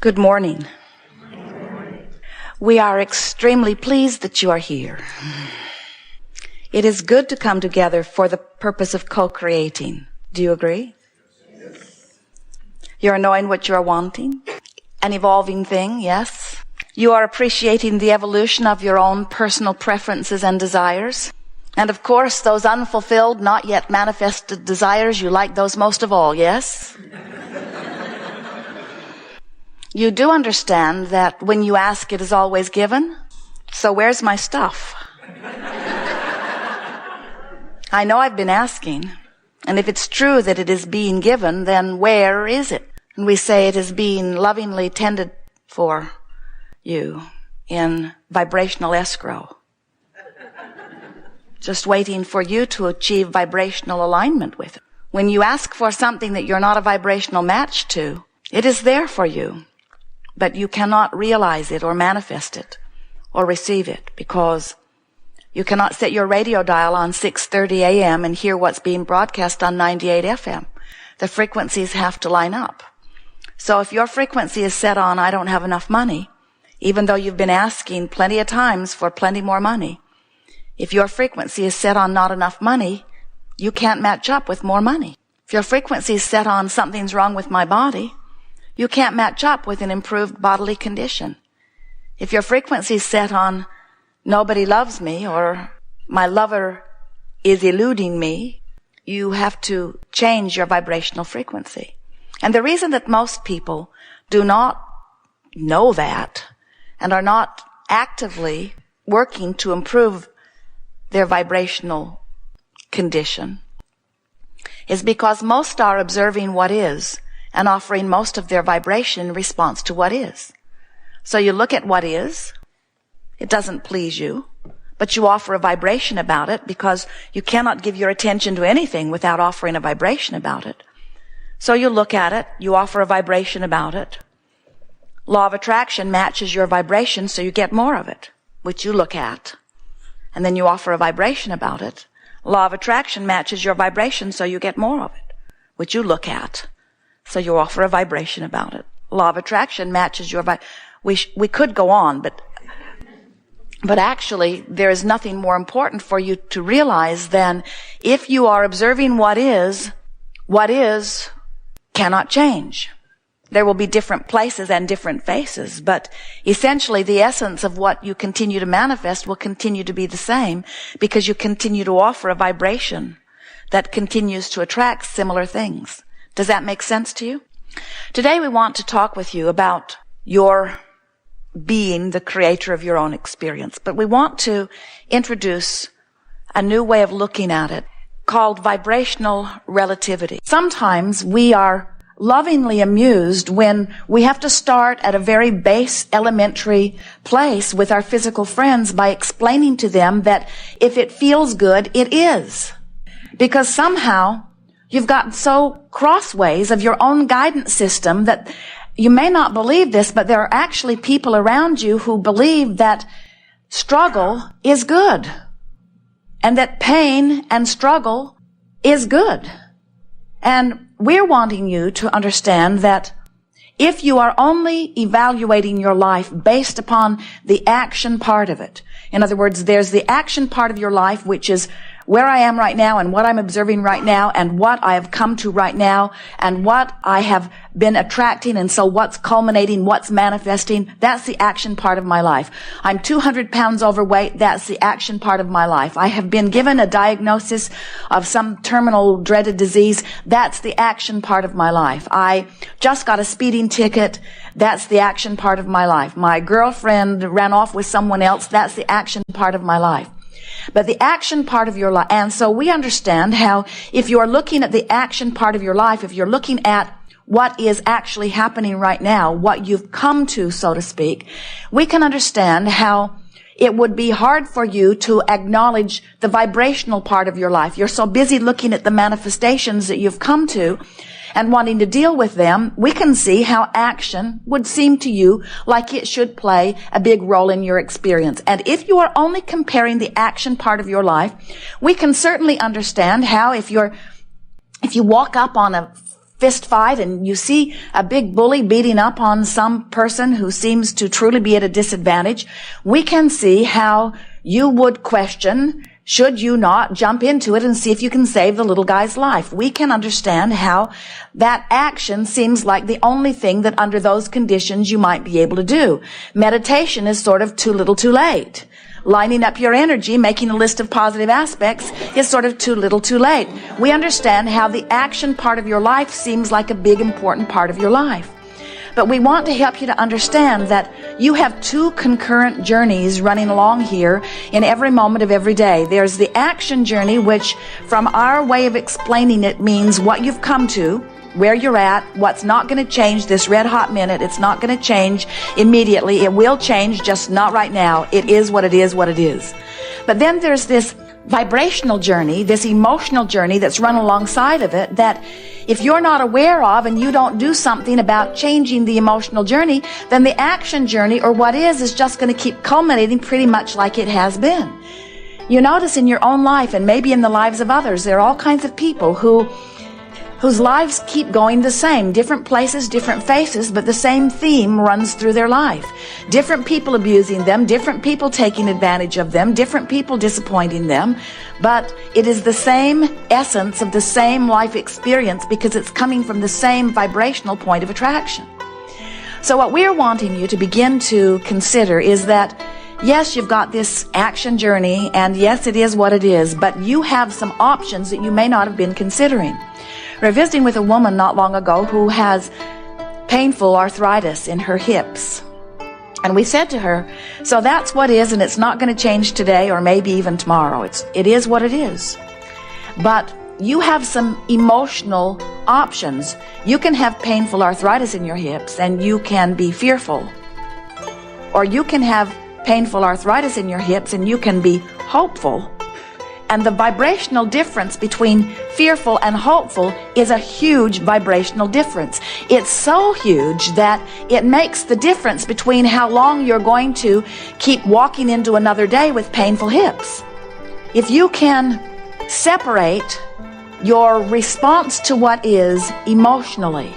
Good morning. We are extremely pleased that you are here. It is good to come together for the purpose of co-creating. Do you agree? Yes. You're knowing what you're wanting? An evolving thing, yes? You are appreciating the evolution of your own personal preferences and desires. And of course, those unfulfilled, not yet manifested desires, you like those most of all, yes? You do understand that when you ask, it is always given? So where's my stuff? I know I've been asking. And if it's true that it is being given, then where is it? And we say it is being lovingly tended for you in vibrational escrow. Just waiting for you to achieve vibrational alignment with it. When you ask for something that you're not a vibrational match to, it is there for you. But you cannot realize it or manifest it or receive it because you cannot set your radio dial on 6:30 a.m. and hear what's being broadcast on 98 FM. The frequencies have to line up. So if your frequency is set on, I don't have enough money, even though you've been asking plenty of times for plenty more money, if your frequency is set on not enough money, you can't match up with more money. If your frequency is set on something's wrong with my body, you can't match up with an improved bodily condition. If your frequency is set on nobody loves me or my lover is eluding me, you have to change your vibrational frequency. And the reason that most people do not know that and are not actively working to improve their vibrational condition is because most are observing what is and offering most of their vibration in response to what is. So you look at what is, it doesn't please you, but you offer a vibration about it because you cannot give your attention to anything without offering a vibration about it. So you look at it, you offer a vibration about it. Law of attraction matches your vibration, so you get more of it, which you look at. And then you offer a vibration about it. Law of attraction matches your vibration, so you get more of it, which you look at. So you offer a vibration about it. Law of attraction matches your we could go on, but actually there is nothing more important for you to realize than if you are observing what is cannot change. There will be different places and different faces, but essentially the essence of what you continue to manifest will continue to be the same because you continue to offer a vibration that continues to attract similar things. Does that make sense to you? Today we want to talk with you about your being the creator of your own experience, but we want to introduce a new way of looking at it called vibrational relativity. Sometimes we are lovingly amused when we have to start at a very base elementary place with our physical friends by explaining to them that if it feels good, it is. Because somehow you've gotten so crossways of your own guidance system that you may not believe this, but there are actually people around you who believe that struggle is good and that pain and struggle is good. And we're wanting you to understand that if you are only evaluating your life based upon the action part of it, in other words, there's the action part of your life, which is where I am right now and what I'm observing right now and what I have come to right now and what I have been attracting, and so what's culminating, what's manifesting, that's the action part of my life. I'm 200 pounds overweight, that's the action part of my life. I have been given a diagnosis of some terminal dreaded disease, that's the action part of my life. I just got a speeding ticket, that's the action part of my life. My girlfriend ran off with someone else, that's the action part of my life. But the action part of your life, and so we understand how if you are looking at the action part of your life, if you're looking at what is actually happening right now, what you've come to, so to speak, we can understand how it would be hard for you to acknowledge the vibrational part of your life. You're so busy looking at the manifestations that you've come to and wanting to deal with them, we can see how action would seem to you like it should play a big role in your experience. And if you are only comparing the action part of your life, we can certainly understand how if you walk up on a fist fight and you see a big bully beating up on some person who seems to truly be at a disadvantage, we can see how you would question, should you not jump into it and see if you can save the little guy's life? We can understand how that action seems like the only thing that under those conditions you might be able to do. Meditation is sort of too little too late. Lining up your energy, making a list of positive aspects is sort of too little too late. We understand how the action part of your life seems like a big important part of your life. But we want to help you to understand that you have two concurrent journeys running along here in every moment of every day. There's the action journey, which from our way of explaining it means what you've come to, where you're at, what's not going to change this red hot minute. It's not going to change immediately. It will change, just not right now. It is what it is, what it is. But then there's this vibrational journey, this emotional journey that's run alongside of it, that if you're not aware of and you don't do something about changing the emotional journey, then the action journey, or what is just going to keep culminating pretty much like it has been. You notice in your own life and maybe in the lives of others, there are all kinds of people whose lives keep going the same. Different places, different faces, but the same theme runs through their life. Different people abusing them, different people taking advantage of them, different people disappointing them, but it is the same essence of the same life experience because it's coming from the same vibrational point of attraction. So what we're wanting you to begin to consider is that yes, you've got this action journey, and yes, it is what it is, but you have some options that you may not have been considering. We were visiting with a woman not long ago who has painful arthritis in her hips. And we said to her, so that's what is, and it's not going to change today or maybe even tomorrow. It is what it is. But you have some emotional options. You can have painful arthritis in your hips and you can be fearful. Or you can have painful arthritis in your hips and you can be hopeful. And the vibrational difference between fearful and hopeful is a huge vibrational difference. It's so huge that it makes the difference between how long you're going to keep walking into another day with painful hips. If you can separate your response to what is emotionally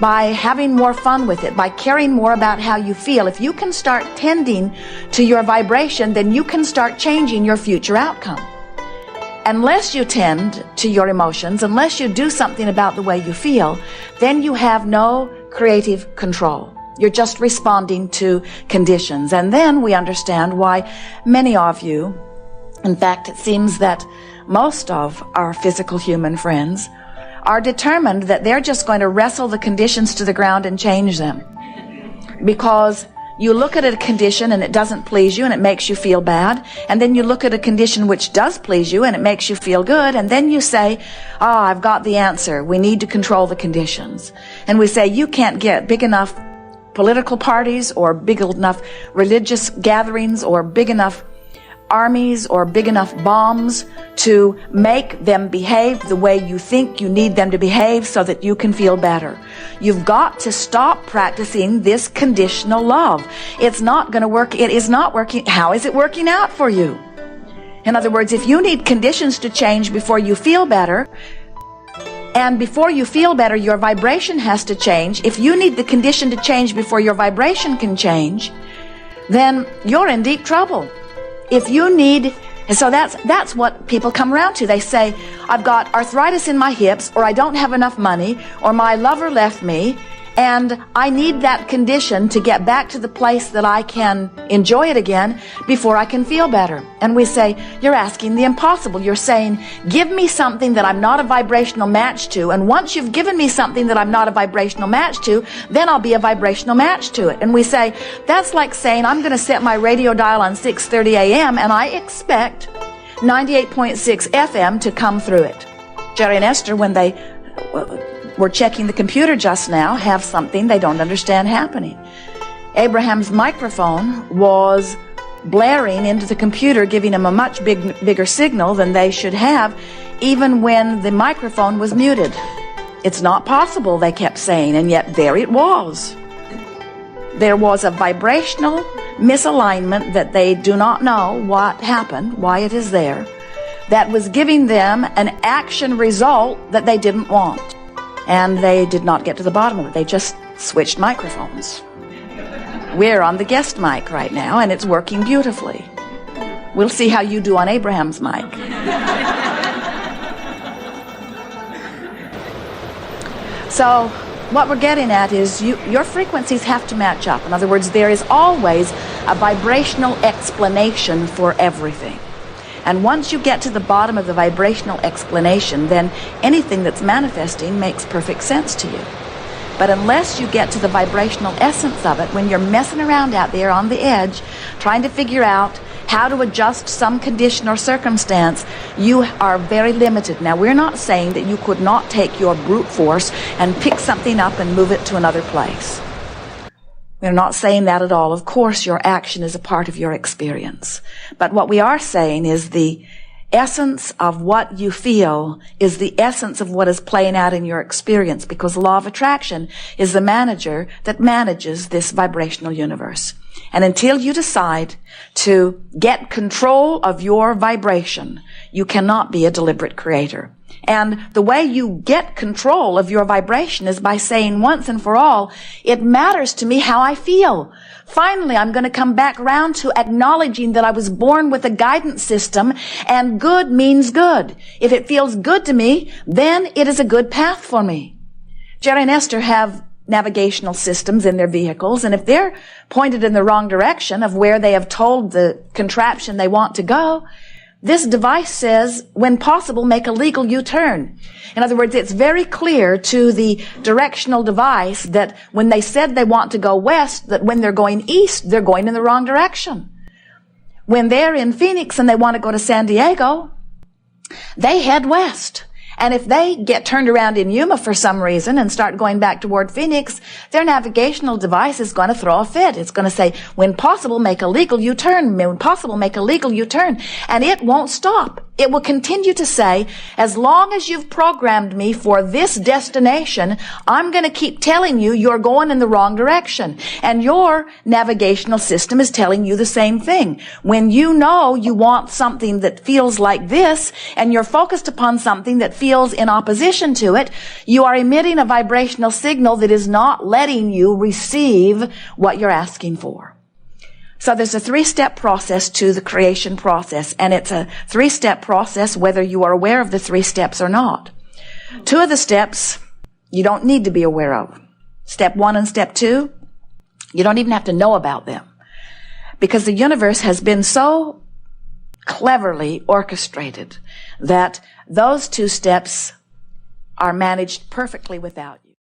by having more fun with it, by caring more about how you feel, if you can start tending to your vibration, then you can start changing your future outcome. Unless you tend to your emotions, unless you do something about the way you feel, then you have no creative control. You're just responding to conditions. And then we understand why many of you, in fact, it seems that most of our physical human friends are determined that they're just going to wrestle the conditions to the ground and change them. Because you look at a condition and it doesn't please you and it makes you feel bad, and then you look at a condition which does please you and it makes you feel good, and then you say, I've got the answer. We need to control the conditions. And we say, you can't get big enough political parties or big enough religious gatherings or big enough armies or big enough bombs to make them behave the way you think you need them to behave so that you can feel better. You've got to stop practicing this conditional love. It's not going to work. It is not working. How is it working out for you? In other words, if you need conditions to change before you feel better, and before you feel better, your vibration has to change. If you need the condition to change before your vibration can change, then you're in deep trouble. If you need, and so that's what people come around to. They say, I've got arthritis in my hips, or I don't have enough money, or my lover left me, and I need that condition to get back to the place that I can enjoy it again before I can feel better. And we say, you're asking the impossible. You're saying, give me something that I'm not a vibrational match to, and once you've given me something that I'm not a vibrational match to, then I'll be a vibrational match to it. And we say, that's like saying, I'm going to set my radio dial on 6:30 a.m. and I expect 98.6 FM to come through it. Jerry and Esther, when they were checking the computer just now, have something they don't understand happening. Abraham's microphone was blaring into the computer, giving him a much bigger signal than they should have, even when the microphone was muted. It's not possible, they kept saying, and yet there it was. There was a vibrational misalignment that they do not know what happened, why it is there, that was giving them an action result that they didn't want. And they did not get to the bottom of it. They just switched microphones. We're on the guest mic right now, and it's working beautifully. We'll see how you do on Abraham's mic. So what we're getting at is your frequencies have to match up. In other words, there is always a vibrational explanation for everything. And once you get to the bottom of the vibrational explanation, then anything that's manifesting makes perfect sense to you. But unless you get to the vibrational essence of it, when you're messing around out there on the edge, trying to figure out how to adjust some condition or circumstance, you are very limited. Now, we're not saying that you could not take your brute force and pick something up and move it to another place. We're not saying that at all. Of course, your action is a part of your experience. But what we are saying is the essence of what you feel is the essence of what is playing out in your experience, because the law of attraction is the manager that manages this vibrational universe. And until you decide to get control of your vibration, you cannot be a deliberate creator. And the way you get control of your vibration is by saying once and for all, it matters to me how I feel. Finally, I'm going to come back around to acknowledging that I was born with a guidance system, and good means good. If it feels good to me, then it is a good path for me. Jerry and Esther have navigational systems in their vehicles, and if they're pointed in the wrong direction of where they have told the contraption they want to go, this device says, when possible, make a legal U-turn. In other words, it's very clear to the directional device that when they said they want to go west, that when they're going east, they're going in the wrong direction. When they're in Phoenix and they want to go to San Diego, they head west. And if they get turned around in Yuma for some reason and start going back toward Phoenix, their navigational device is going to throw a fit. It's going to say, when possible, make a legal U-turn. When possible, make a legal U-turn. And it won't stop. It will continue to say, as long as you've programmed me for this destination, I'm going to keep telling you you're going in the wrong direction. And your navigational system is telling you the same thing. When you know you want something that feels like this, and you're focused upon something that feels in opposition to it, you are emitting a vibrational signal that is not letting you receive what you're asking for. So there's a 3-step process to the creation process, and it's a 3-step process whether you are aware of the 3 steps or not. 2 of the steps you don't need to be aware of. Step 1 and step 2, you don't even have to know about them, because the universe has been so cleverly orchestrated that those 2 steps are managed perfectly without you.